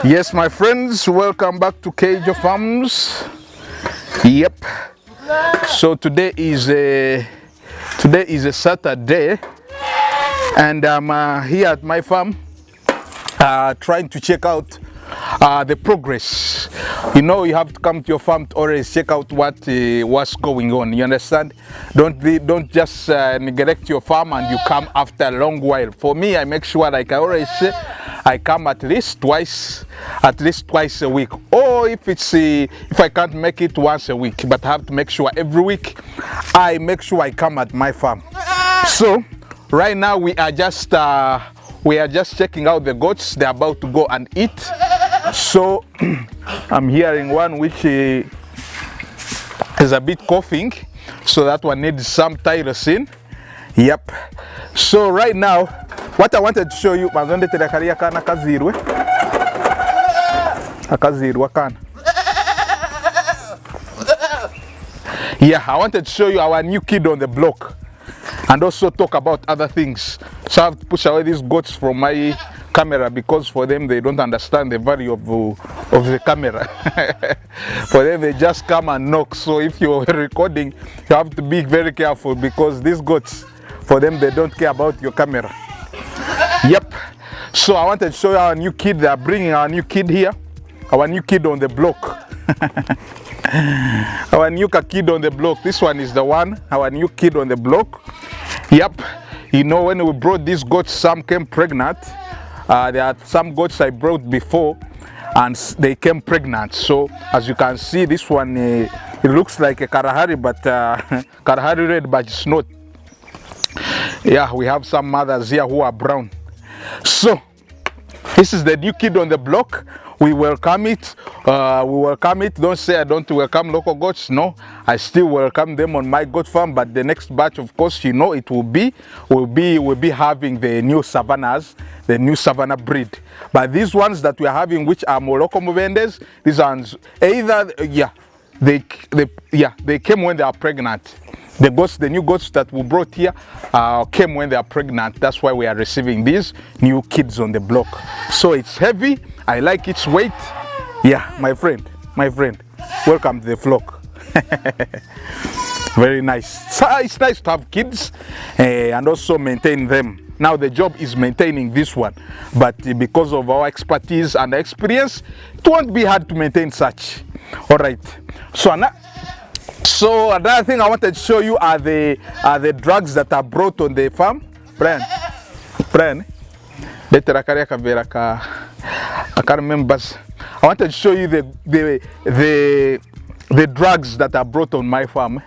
Yes, my friends, welcome back to Kayjo Farms. Yep. So today is a Saturday, and I'm here at my farm, trying to check out the progress. You know, you have to come to your farm to always check out what's going on. You understand? Don't just neglect your farm and you come after a long while. For me, I make sure, like I always say, I come at least twice a week. Or if I can't make it once a week, but I have to make sure every week I make sure I come at my farm. So right now we are just checking out the goats. They're about to go and eat. So I'm hearing one which is a bit coughing, so that one needs some tyrosine. Yep. So right now, what I wanted to show you, yeah, I wanted to show you our new kid on the block and also talk about other things. So I have to push away these goats from my camera because for them they don't understand the value of the camera. For them they just come and knock. So if you're recording, you have to be very careful because these goats, for them they don't care about your camera. Yep. So I wanted to show you our new kid. They are bringing our new kid here, our new kid on the block. Our new kid on the block. This one is the one, our new kid on the block. Yep. You know, when we brought these goats, some came pregnant. There are some goats I brought before and they came pregnant. So as you can see, this one it looks like a Kalahari, but Kalahari red, but it's not. Yeah, we have some mothers here who are brown. So this is the new kid on the block. We welcome it. Don't say I don't welcome local goats. No, I still welcome them on my goat farm. But the next batch, of course, you know, it will be having the new savannas, the new savannah breed. But these ones that we are having, which are Morocco Movendes, these ones either they came when they are pregnant. The new goats that we brought here came when they are pregnant. That's why we are receiving these new kids on the block. So it's heavy. I like its weight. Yeah, my friend, welcome to the flock. Very nice. So it's nice to have kids and also maintain them. Now the job is maintaining this one, but because of our expertise and experience, it won't be hard to maintain such. All right. So another thing I wanted to show you are the drugs that are brought on the farm. Brian. I can't remember. I wanted to show you the drugs that are brought on my farm.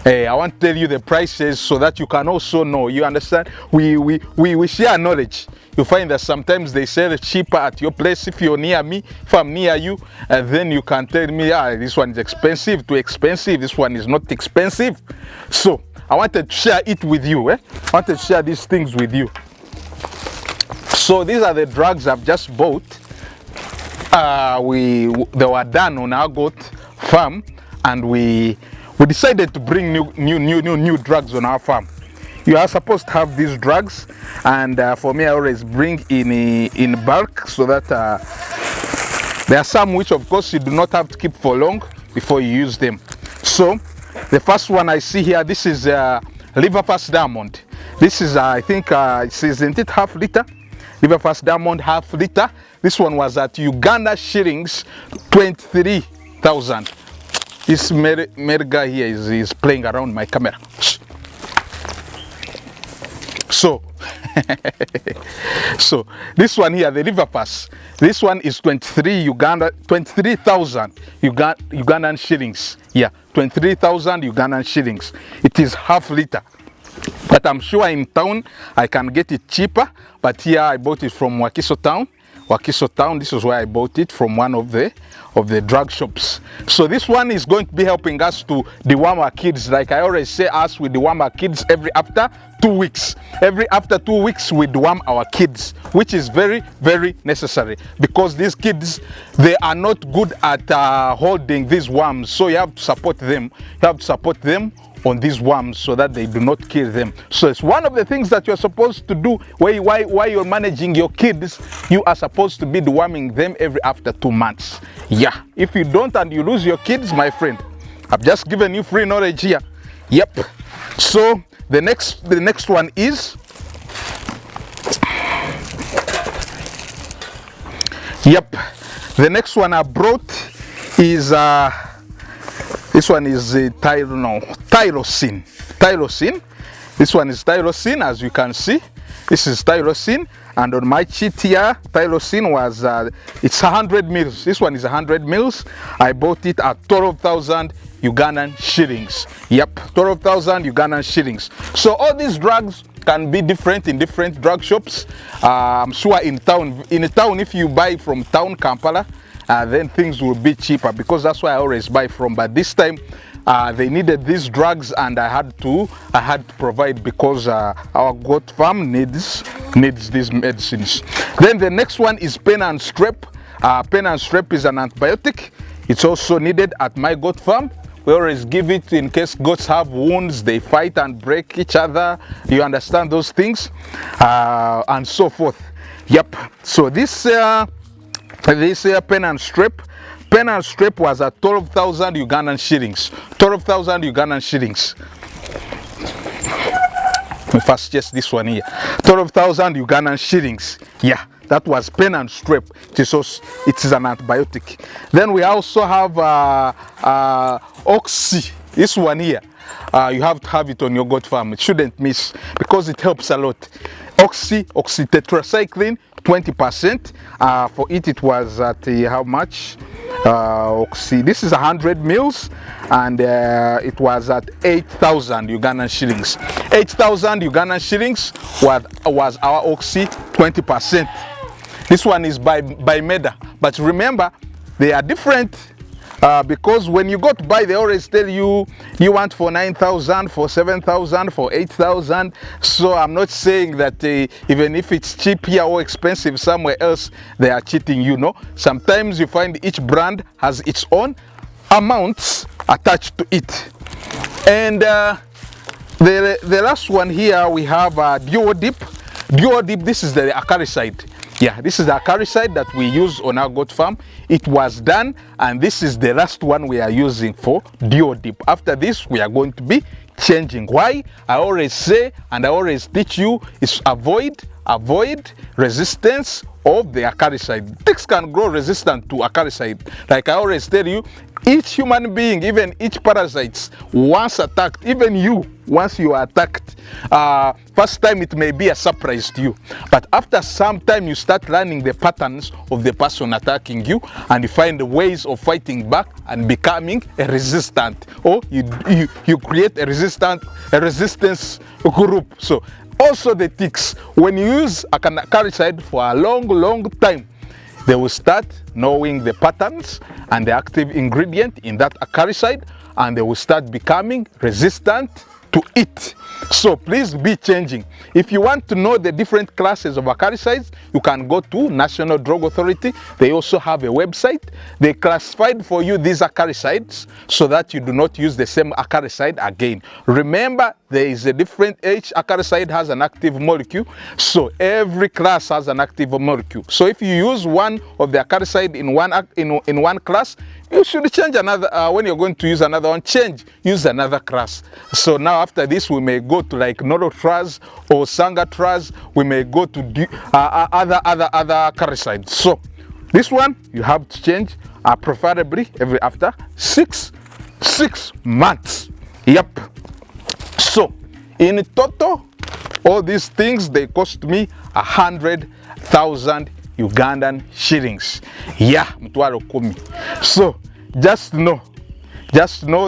I want to tell you the prices so that you can also know. You understand? We share knowledge. You find that sometimes they sell it cheaper at your place. If you're near me, if I'm near you, then you can tell me, this one is expensive, too expensive. This one is not expensive. So I wanted to share it with you. I wanted to share these things with you. So these are the drugs I've just bought. They were done on our goat farm, and we decided to bring new drugs on our farm. You are supposed to have these drugs, and for me I always bring in bulk, so that there are some which of course you do not have to keep for long before you use them. So the first one I see here, this is Livestock Diamond. This is I think isn't it half liter? Livestock Diamond half liter. This one was at Uganda shillings 23,000. This merga here is playing around my camera. So, so this one here, the River Pass, this one is 23,000 Ugandan shillings. Yeah, 23,000 Ugandan shillings. It is half liter. But I'm sure in town I can get it cheaper. But here I bought it from Wakiso Town. This is where I bought it, from one of the drug shops. So this one is going to be helping us to deworm our kids. Like I always say, we deworm our kids after 2 weeks. Every after 2 weeks we deworm our kids, which is very, very necessary, because these kids, they are not good at holding these worms. So you have to support them. You have to support them on these worms so that they do not kill them. So it's one of the things that you're supposed to do while you're managing your kids. You are supposed to be deworming them every after 2 months. Yeah, if you don't and you lose your kids, my friend, I've just given you free knowledge here. Yep. So the next one is, yep, the next one I brought is this one is tyrosine. This one is tyrosine, as you can see. This is tyrosine, and on my sheet here, tyrosine was it's 100 mils. This one is 100 mils. I bought it at 12,000 Ugandan shillings. Yep, 12,000 Ugandan shillings. So all these drugs can be different in different drug shops. I'm sure in town, if you buy from town Kampala, then things will be cheaper, because that's why I always buy from. But this time they needed these drugs, and I had to provide, because our goat farm needs these medicines. Then the next one is pen and strep. Pen and strep is an antibiotic. It's also needed at my goat farm. We always give it in case goats have wounds, they fight and break each other. You understand those things, and so forth. Yep. So this pen and strep was at 12,000 Ugandan shillings. 12,000 Ugandan shillings. Let me first just this one here. 12,000 Ugandan shillings. Yeah, that was pen and strep. It is an antibiotic. Then we also have oxy. This one here. You have to have it on your goat farm. It shouldn't miss, because it helps a lot. Oxytetracycline, 20%. For it was at how much? Oxy. This is 100 mils, and it was at 8,000 Ugandan shillings. 8,000 Ugandan shillings was our oxy, 20%. This one is by Meda, but remember they are different. Because when you go to buy, they always tell you want for 9,000, for 7,000, for 8,000. So I'm not saying that even if it's cheap here or expensive somewhere else, they are cheating you. No, sometimes you find each brand has its own amounts attached to it. And the last one here we have Duodip. Duodip, this is the acaricide. Yeah, this is the acaricide that we use on our goat farm. It was done, and this is the last one we are using for Duodip. After this, we are going to be changing. Why? I always say, and I always teach you, is avoid resistance of the acaricide. Pigs can grow resistant to acaricide. Like I always tell you, each human being, even each parasites, once attacked, even you, once you are attacked, first time it may be a surprise to you, but after some time you start learning the patterns of the person attacking you, and you find the ways of fighting back and becoming a resistant, or you create a resistance group. So also the ticks, when you use a acaricide for a long time, they will start knowing the patterns and the active ingredient in that acaricide, and they will start becoming resistant to it. So please be changing. If you want to know the different classes of acaricides, you can go to National Drug Authority. They also have a website. They classified for you these acaricides so that you do not use the same acaricide again. Remember, there is a different, each acaricide has an active molecule, so every class has an active molecule. So if you use one of the acaricide in one class, you should change another. When you're going to use another one, use another class. So now after this, we may go to like Norotraz or Sangatraz. We may go to other acaricides. So this one you have to change, preferably every after six months. Yep. So in total, all these things, they cost me 100,000 Ugandan shillings. Yeah, mtwalo kumi. So just know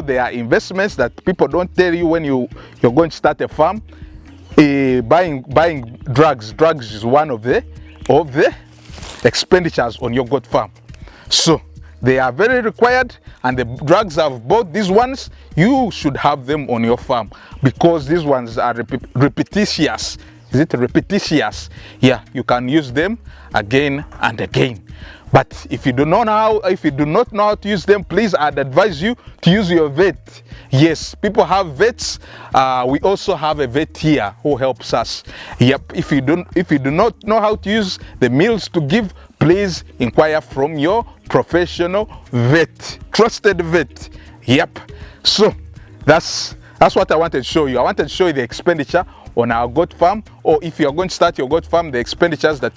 there are investments that people don't tell you when you're going to start a farm. Buying drugs is one of the expenditures on your goat farm. So they are very required, and the drugs I've bought, these ones, you should have them on your farm, because these ones are repetitious. Is it repetitious? Yeah, you can use them again and again. But if you do not know how to use them, please, I'd advise you to use your vet. Yes, people have vets. We also have a vet here who helps us. Yep. If you do not know how to use the meals to give, please inquire from your professional vet, trusted vet. Yep. So that's what I wanted to show you. I wanted to show you the expenditure on our goat farm, or if you are going to start your goat farm, the expenditures that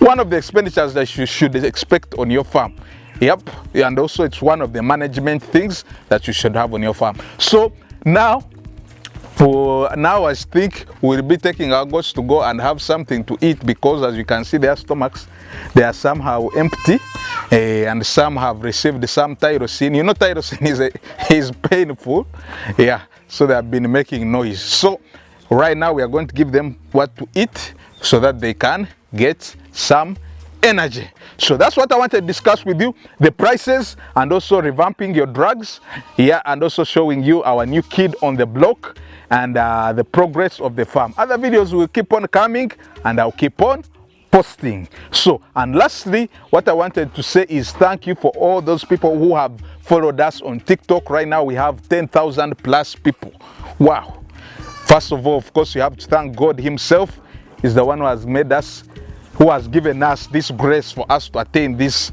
one of the expenditures that you should expect on your farm. Yep. And also it's one of the management things that you should have on your farm. So now I think we'll be taking our goats to go and have something to eat, because as you can see, their stomachs, they are somehow empty, and some have received some tyrosine. You know, tyrosine is painful. Yeah, so they have been making noise. So right now we are going to give them what to eat so that they can get some energy. So that's what I wanted to discuss with you, the prices, and also revamping your drugs. Yeah, and also showing you our new kid on the block, and the progress of the farm. Other videos will keep on coming, and I'll keep on posting. So, and lastly, what I wanted to say is thank you for all those people who have followed us on TikTok. Right now we have 10,000 plus people. Wow. First of all, of course, you have to thank God himself. He's the one who has made us, who has given us this grace for us to attain these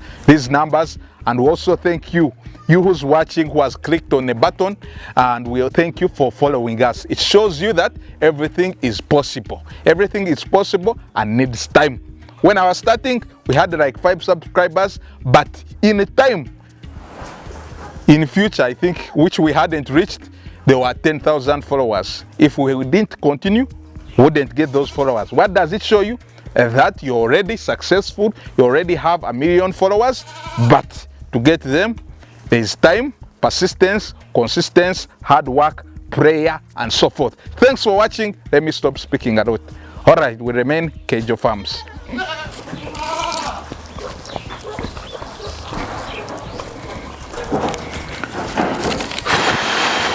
numbers. And we also thank you who's watching, who has clicked on the button, and we'll thank you for following us. It shows you that everything is possible. Everything is possible and needs time. When I was starting, we had like 5 subscribers, but in future, I think, which we hadn't reached, there were 10,000 followers. If we didn't continue, we wouldn't get those followers. What does it show you? That you're already successful, you already have 1 million followers, but to get them, there is time, persistence, consistency, hard work, prayer, and so forth. Thanks for watching. Let me stop speaking a lot. All right, we remain Kayjo Farms.